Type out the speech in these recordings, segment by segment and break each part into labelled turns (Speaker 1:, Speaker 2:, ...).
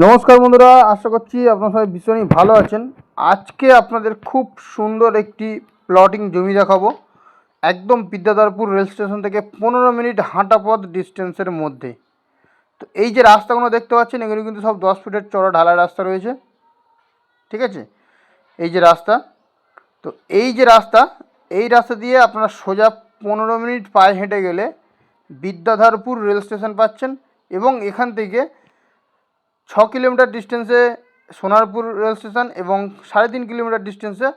Speaker 1: নমস্কার বন্ধুরা, আশা করছি আপনারা সবাই ভীষণই ভালো আছেন। আজকে আপনাদের খুব সুন্দর একটি প্লটিং জমি দেখাবো, একদম বিদ্যাধরপুর রেল স্টেশন থেকে 15 মিনিট হাঁটা পথ ডিস্টেন্সের মধ্যে। তো এই যে রাস্তাগুলো দেখতে পাচ্ছেন, এগুলো কিন্তু সব 10 ফিটের চড়া ঢালাই রাস্তা রয়েছে, ঠিক আছে। এই যে রাস্তা, তো এই রাস্তা দিয়ে আপনারা সোজা 15 মিনিট পায়ে হেঁটে গেলে বিদ্যাধরপুর রেল স্টেশন পাচ্ছেন, এবং এখান থেকে 6 কিলোমিটার ডিস্টেন্সে সোনারপুর রেল স্টেশন এবং 3.5 কিলোমিটার ডিস্টেন্সে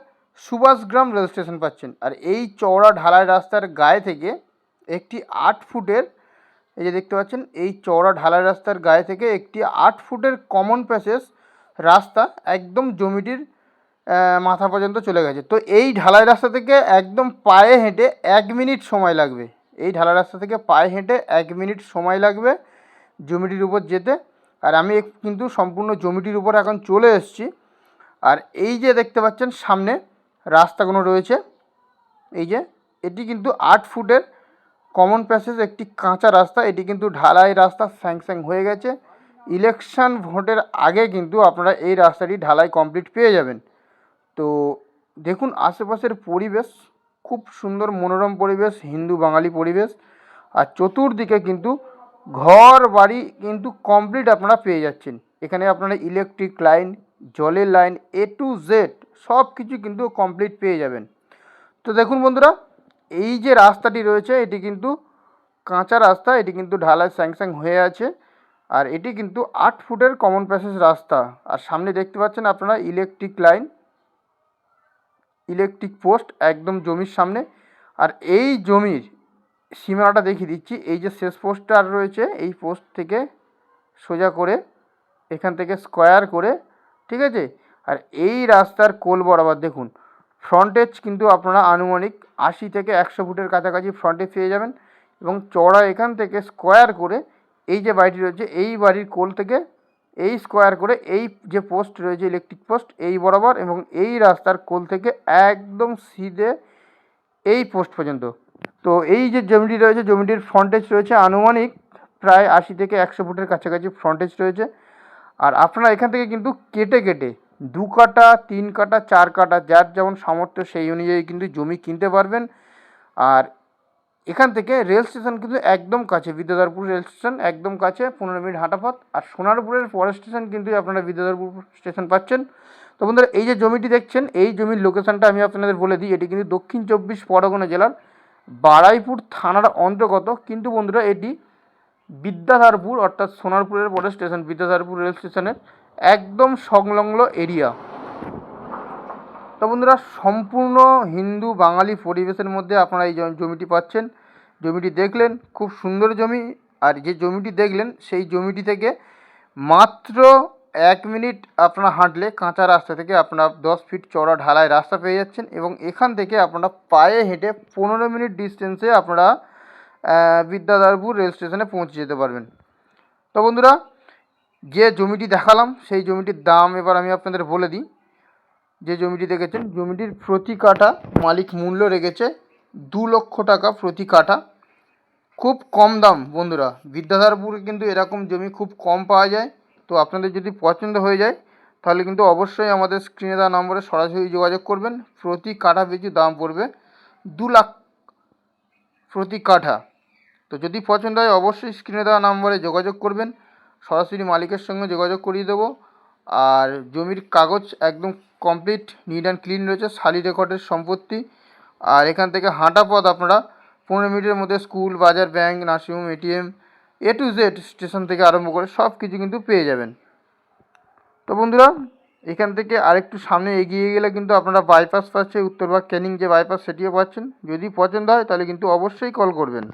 Speaker 1: সুভাষগ্রাম রেল স্টেশন পাচ্ছেন। আর এই চওড়া ঢালাই রাস্তার গায়ে থেকে একটি 8 ফুটের, এই যে দেখতে পাচ্ছেন, এই চওড়া ঢালাই রাস্তার গায়ে থেকে একটি 8 ফুটের কমন প্যাসেজ রাস্তা একদম জমিটির মাথা পর্যন্ত চলে গেছে। তো এই ঢালাই রাস্তা থেকে একদম পায়ে হেঁটে 1 মিনিট সময় লাগবে। এই ঢালাই রাস্তা থেকে পায়ে হেঁটে 1 মিনিট সময় লাগবে জমিটির উপর যেতে। আর আমি কিন্তু সম্পূর্ণ জমিটির উপর এখন চলে এসেছি। আর এই যে দেখতে পাচ্ছেন সামনে রাস্তাগুলো রয়েছে, এই যে এটি কিন্তু 8 ফুটের কমন প্যাসেজ একটি কাঁচা রাস্তা। এটি কিন্তু ঢালাই রাস্তা স্যাংশন হয়ে গেছে। ইলেকশন ভোটের আগে কিন্তু আপনারা এই রাস্তাটি ঢালাই কমপ্লিট পেয়ে যাবেন। তো দেখুন আশেপাশের পরিবেশ, খুব সুন্দর মনোরম পরিবেশ, হিন্দু বাঙালি পরিবেশ। আর চতুর্দিকে কিন্তু ঘর বাড়ি কিন্তু কমপ্লিট আপনারা পেয়ে যাচ্ছেন। এখানে আপনারা ইলেকট্রিক লাইন, জলের লাইন, A to Z সব কিছু কিন্তু কমপ্লিট পেয়ে যাবেন। তো দেখুন বন্ধুরা, এই যে রাস্তাটি রয়েছে এটি কিন্তু কাঁচা রাস্তা, এটি কিন্তু ঢালাই স্যাংশন হয়ে আছে। আর এটি কিন্তু 8 ফুটের কমন প্যাসেজ রাস্তা। আর সামনে দেখতে পাচ্ছেন আপনারা ইলেকট্রিক লাইন, ইলেকট্রিক পোস্ট একদম জমির সামনে। আর এই জমির সীমানাটা দেখিয়ে দিচ্ছি। এই যে শেষ পোস্টটা রয়েছে, এই পোস্ট থেকে সোজা করে এখান থেকে স্কোয়ার করে, ঠিক আছে। আর এই রাস্তার কোল বরাবর দেখুন ফ্রন্টেজ কিন্তু আপনারা আনুমানিক 80 থেকে 100 ফুটের কাছাকাছি ফ্রন্টেজ পেয়ে যাবেন। এবং চড়া এখান থেকে স্কোয়ার করে এই যে বাড়িটি রয়েছে, এই বাড়ির কোল থেকে এই স্কোয়ার করে এই যে পোস্ট রয়েছে ইলেকট্রিক পোস্ট এই বরাবর, এবং এই রাস্তার কোল থেকে একদম সিধে এই পোস্ট পর্যন্ত। তো এই যে জমিটি রয়েছে, জমিটির ফ্রন্টেজ রয়েছে আনুমানিক প্রায় 80 থেকে 100 ফুটের কাছাকাছি ফ্রন্টেজ রয়েছে। আর আপনারা এখান থেকে কিন্তু কেটে কেটে 2 কাটা, 3 কাটা, 4 কাটা, যার যেমন সামর্থ্য সেই অনুযায়ী কিন্তু জমি কিনতে পারবেন। আর এখান থেকে রেল স্টেশন কিন্তু একদম কাছে, বিদ্যাধরপুর রেল স্টেশন একদম কাছে, 15 মিনিট হাঁটা পথ। আর সোনারপুরের পরের স্টেশন কিন্তু আপনারা বিদ্যাধরপুর স্টেশন পাচ্ছেন। তো বন্ধুরা, এই যে জমিটি দেখছেন, এই জমির লোকেশানটা আমি আপনাদের বলে দিই। এটি কিন্তু দক্ষিণ 24 পরগনা জেলার বারুইপুর থানার অন্তর্গত। কিন্তু বন্ধুরা, এটি বিদ্যাধরপুর অর্থাৎ সোনারপুরের পরের স্টেশন বিদ্যাধরপুর রেল স্টেশনের একদম সংলগ্ন এরিয়া। তো বন্ধুরা, সম্পূর্ণ হিন্দু বাঙালি পরিবেশের মধ্যে আপনারা এই জমিটি পাচ্ছেন। জমিটি দেখলেন, খুব সুন্দর জমি। আর যে জমিটি দেখলেন সেই জমিটি থেকে মাত্র 1 মিনিট আপনারা হাঁটলে কাঁচা রাস্তা থেকে আপনারা 10 ফিট চওড়া ঢালাই রাস্তা পেয়ে যাচ্ছেন। এবং এখান থেকে আপনারা পায়ে হেঁটে 15 মিনিট ডিস্টেন্সে আপনারা বিদ্যাধরপুর রেল স্টেশনে পৌঁছে যেতে পারবেন। তো বন্ধুরা, যে জমিটি দেখালাম সেই জমিটির দাম এবার আমি আপনাদের বলে দিই। যে জমিটি দেখেছেন, জমিটির প্রতি কাঠা মালিক মূল্য রেখেছে 2 লক্ষ টাকা প্রতি কাঠা। খুব কম দাম বন্ধুরা, বিদ্যাধরপুরে কিন্তু এরকম জমি খুব কম পাওয়া যায়। তো আপনাদের যদি পছন্দ হয়ে যায় তাহলে কিন্তু অবশ্যই আমাদের স্ক্রিনে দেওয়া নম্বরে সরাসরি যোগাযোগ করবেন। প্রতি কাঠা পিছু দাম পড়বে 2 লাখ প্রতি কাঠা। তো যদি পছন্দ হয় অবশ্যই স্ক্রিনে দেওয়া নম্বরে যোগাযোগ করবেন, সরাসরি মালিকের সঙ্গে যোগাযোগ করিয়ে দেবো। আর জমির কাগজ একদম কমপ্লিট নিট অ্যান্ড ক্লিন রয়েছে, শালি রেকর্ডের সম্পত্তি। আর এখান থেকে হাঁটা পথ আপনারা 15 মিনিটের মধ্যে স্কুল, বাজার, bank, nursing home, ATM, A to Z station থেকে আরম্ভ করে সব কিছু কিন্তু পেয়ে যাবেন। তো বন্ধুরা, এখান থেকে আরেকটু সামনে এগিয়ে গেলে কিন্তু আপনারা বাইপাস পাচ্ছে, উত্তরবাগ ক্যানিং যে বাইপাস সেটিও পাচ্ছেন। যদি পছন্দ হয় তাহলে কিন্তু অবশ্যই কল করবেন।